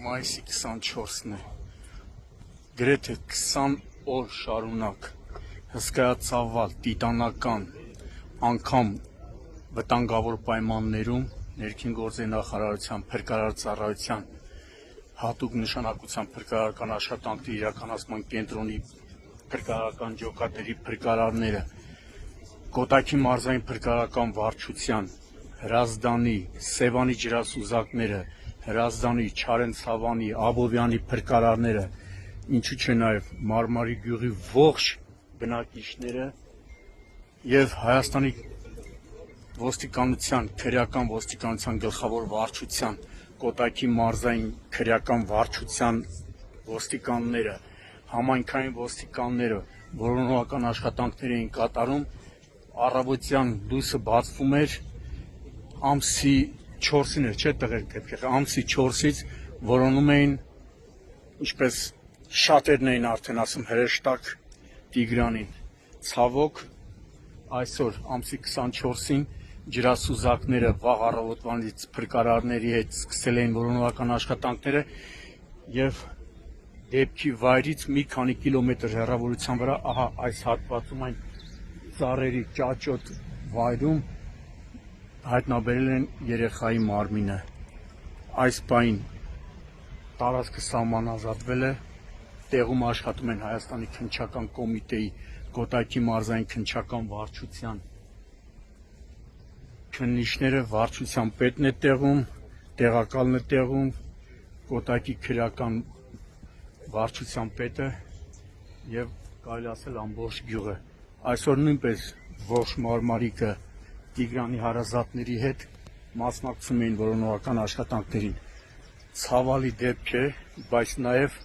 Մայիսի 24-ն է, գրեթե 20 օր շարունակ հսկայածավալ, տիտանական, անգամ վտանգավոր պայմաններում ներքին գործերի նախարարության փրկարար ծառայության հատուկ նշանակության փրկարարական աշխատանքների իրականացման կենտրոնի փրկարարական ջոկատների փրկարարները, Կոտայքի մարզային փրկարարական վարչության, Հրազդանի, Սևանի ջրասուզակները, Հրազդանի, Չարենցավանի, Աբովյանի փրկարարները, ինչու՞ չէ նաև Մարմարի գյուղի ողջ բնակիչները եւ Հայաստանի ոստիկանության, քրեական ոստիկանության գլխավոր վարչության, Կոտայքի մարզային քրեական վարչության ոստիկանները, համայնքային ոստիկանները, որոնողական աշխատանքներ էին կատարում, առավոտյան լույսը բացվում էր, ամսի 4-ին էր, չէ՞ տղերք, ամսի 4-ից որոնում էին, ինչպես շատերն էին արդեն ասում, հրեշտակ Տիգրանին, ցավոք այսօր ամսի 24-ին ջրասուզակները վաղ առավոտվանից փրկարարների հետ սկսել էին որոնողական աշխատանքները եւ դեպքի վայրից մի քանի կիլոմետր հեռավորության վրա, ահա այս հատվածում այն ծառերի ճաճոտ վայրում հայտնաբերել են երեխայի մարմինը։ Այս պահին տարածքը սահմանազատվել է, տեղում աշխատում են Հայաստանի քննչական կոմիտեի, Կոտայքի մարզային քննչական վարչության քննիչները, վարչության պետն է տեղում, տեղակալն է տեղում, Կոտայքի քրեական վարչության պետը եւ կարելի ասել ամբողջ գյուղը։ Այսօր նույնպես ողջ Մարմարիկը Տիգրանի հարազատների հետ մասնակցում էին որոնողական աշխատանքներին։ Ցավալի դեպք է, բայց նաև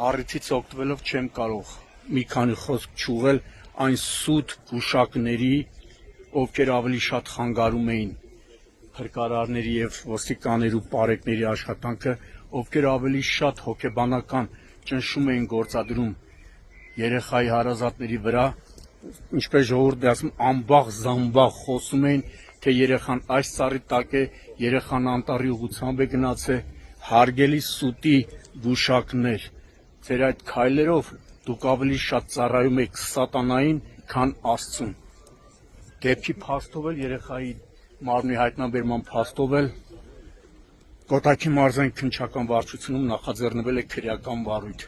առիթից օգտվելով չեմ կարող մի քանի խոսք չուղղել այն սուտ գուշակների, ովքեր ավելի շատ խանգարում էին փրկարարների եւ ոստիկանների ու պարեկների աշխատանքը, ովքեր ավելի շատ հոգեբանական ճնշում էին գործադրում երեխայի հարազատների վրա, ինչպես ժողովուրդն ասում, ամբաղ զամբաղ խոսում էին, թե երեխան այս ծառի տակ է, երեխան անտառի ուղղությամբ է գնացել, հարգելի սուտի գուշակներ, ձեր այդ քայլերով դուք ավելի շատ ծառայում եք սատանային, քան Աստծուն։ Դեպքի փաստով էլ երեխայի մարմնի հայտնաբերման փաստով էլ Կոտայքի մարզային քննչական վարչությունում նախաձեռնվել է քրեական վարույթ։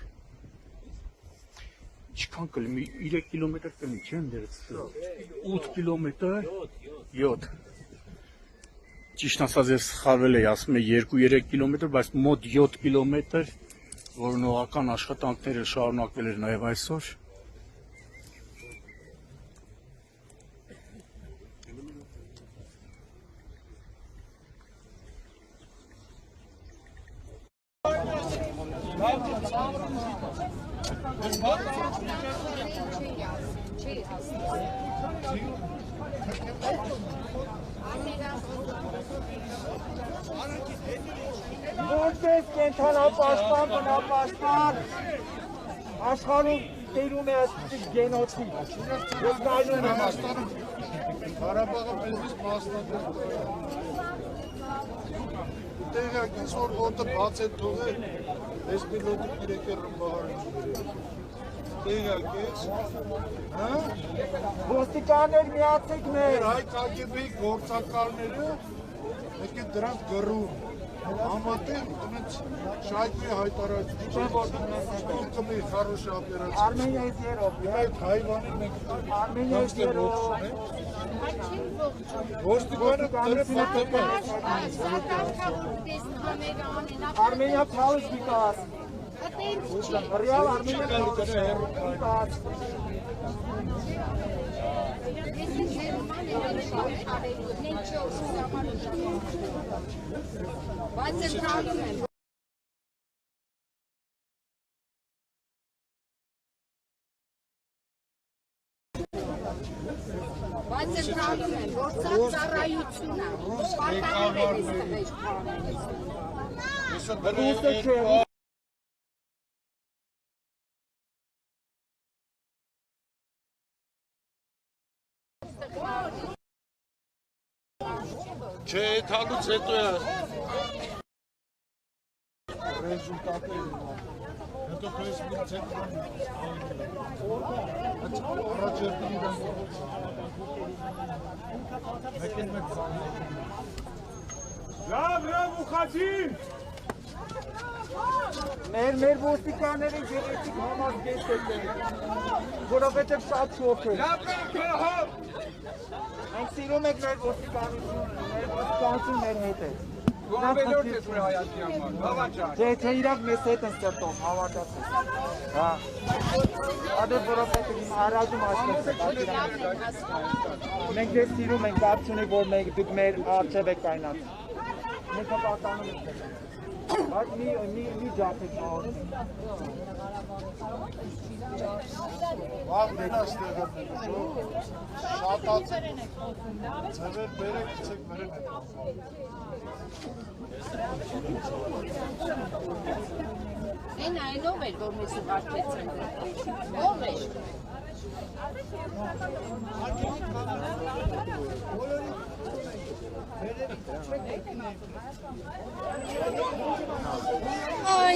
Ինչքան կլինի, 3 կիլոմետր կլինի, չէ՞ ընդերից 8 կիլոմետր, 7։ Ճիշտ ասած ես սխալվել էի, ասում եմ 2-3 կիլոմետր, բայց մոտ 7 կիլոմետր որոնողական աշխատանքները շարունակվել էր նաև այսօր։ Որպես կենթանապաշտպան, բնապաշտպան աշխարհում տիրում է այսպիսի գենոցիդ։ Ես նայում եմ Ղարաբաղը մեզից մասնագետ տեղակ ինձ որ ոտը բաց է թողել, ես պիլոտի իրեք է ռմբահարություն տեղակ ես, ոստիկաններ միացեք մեր հայ կագեբեի գործակալները մեկ է դրանք գրում համատեղ տնից շայտնի հայտարարություն կմի խարոշ ապերացիա Արմենիայից երով այդ հայվանի մենք Արմենիայից երով ոստիկանը դրե պատապան Արմենիա փալուս դիկաս Ռիալ Արմենիա դիկաս Բայց ընտրանում եմ Բայց ընտրանում եմ, որ ծառայություն է, պատահել է ստվեշ պարանել Չէ, այդ հալուց հետո է ռեզուլտատը հետո քրեսմին ցենտրում առաջերտի իրան մեկին մեկ Լավ ուխացին Մեր ոստիկանները գեղեցիկ համազգեստ են, որովհետև շատ շոք է։ Մենք սիրում ենք մեր ոստիկանություն մեր հետ է։ Դու ամենորդ ես մեր հայացի համար, հավաճար Թե իրակ մեզ հետ են սրտով, հավատաց ես։ Հա։ Ադե որովհետև իմ առազում ասնեց է։ Մենք դες սիրում ենք, կապ չունի, որ դուք մեր արջև եք կայնած։ Մենք հպատանում ենք։ Բայց մի ջապեք մահորդ։ վաղ մենաս տեղը շատացել ձևեր բերեք գցեք մերեն հետ Այն այնով էր, որ մեզ ուղարկեցին։ Ո՞վ էր։ Ay.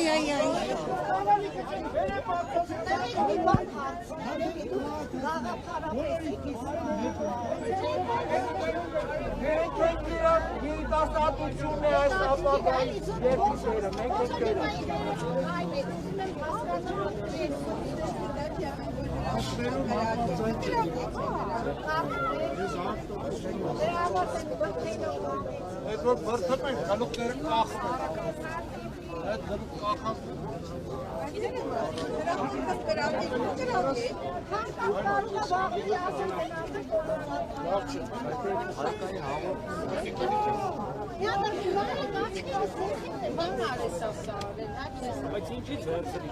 Մենք ենք իրար երիտասարդությունն է այս ապագայի երկուսերը, մենք ենք դերը։ Այդ որ բրդում են, գլուխները կախում են այդ գլուխ կախան Բայց ինչի՞ց վերցրի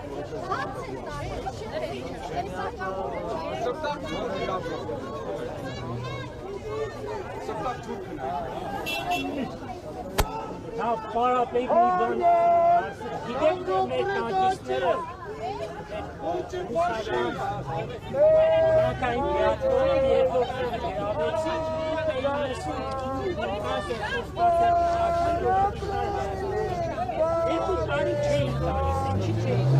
Նա պարապեկ մի բան գիտեք մեր տանջիստները Բանկային պիատորը երկորդը գրավեցի երկու տարի չէին տալիս, ինչի չէին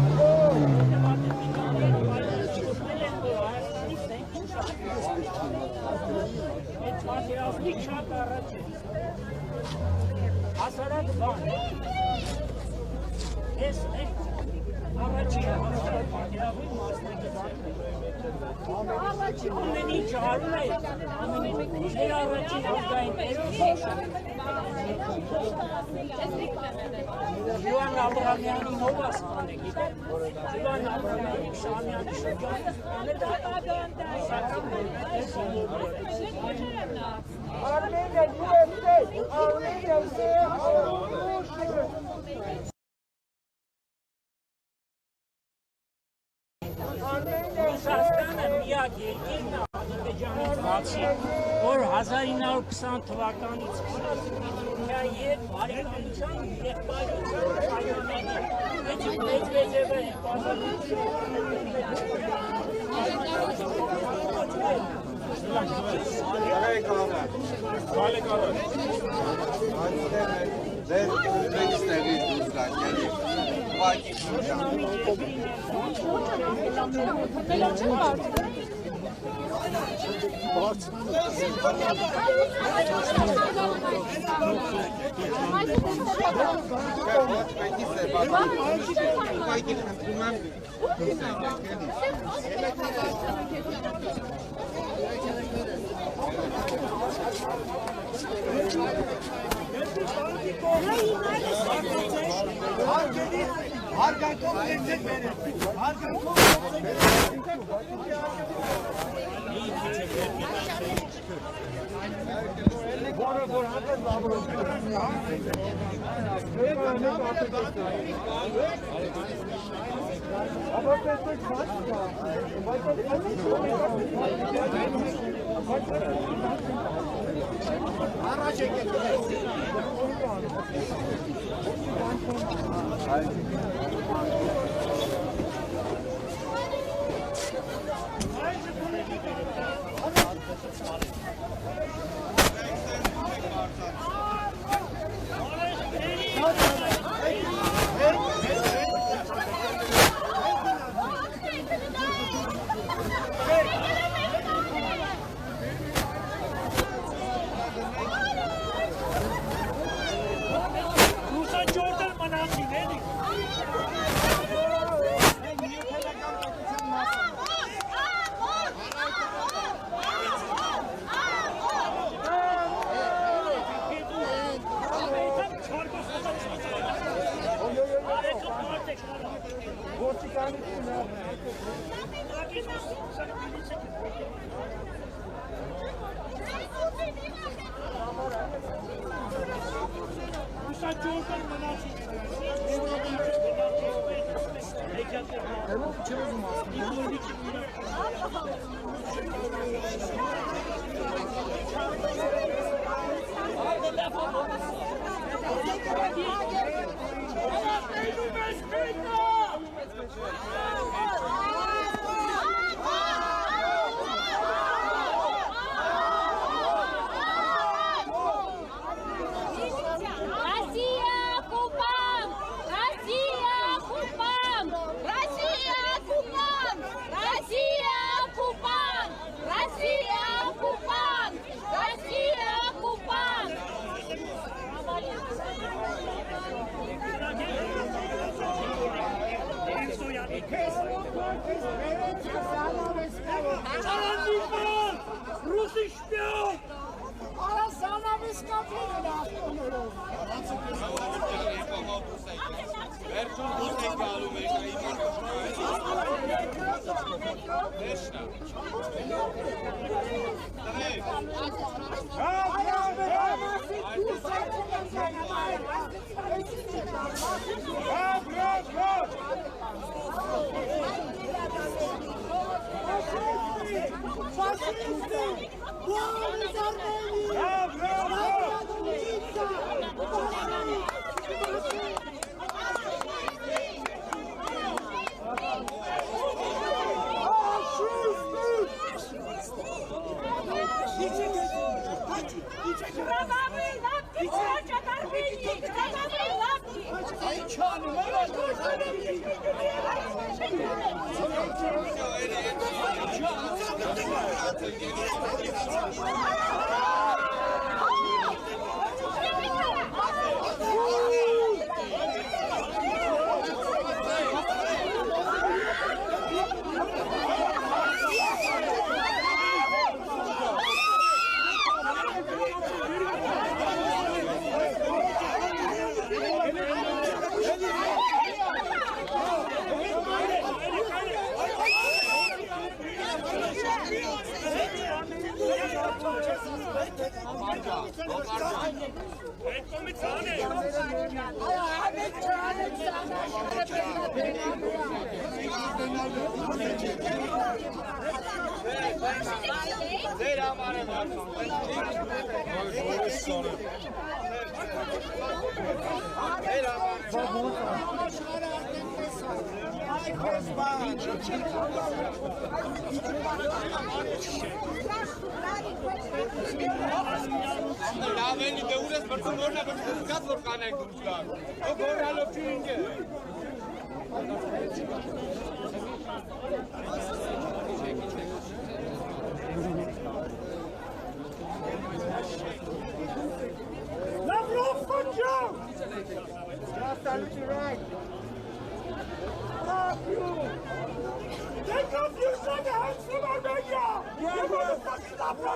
Այդ պատերազմիկ շատ առաջ է Հասարակ բան Ես առաջի հասարակ պատերազմի մասնակիցն Ամեն ինչ արում է Մեր առաջին հորդային Ժուան Աբրամյանի նովասպան է գիտեք Ժուան Աբրամյանի Շամյանի շրջանը Armenia, USA, Armenia, Ռուսաստանը միակ երկիրն է Ադրբեջանից բացի, որ 1920 թվականից միայն երբ բարեկամության եղբայրության պայմանների Մեջվեդևը Ռուսի շպիոն! Արասանավիս կապին դաշտոներով։ Վերջում դուք եք գալու մեկը իման Լավենի դե ուրես բրծում որնա բրծում կատ որ կանեք դուրս գան Ո գորալով չի ինգ է Lavrov Konjam! Just a little right. Fuck you! Take off your son hands from Armenia! You motherfucking Lavrov!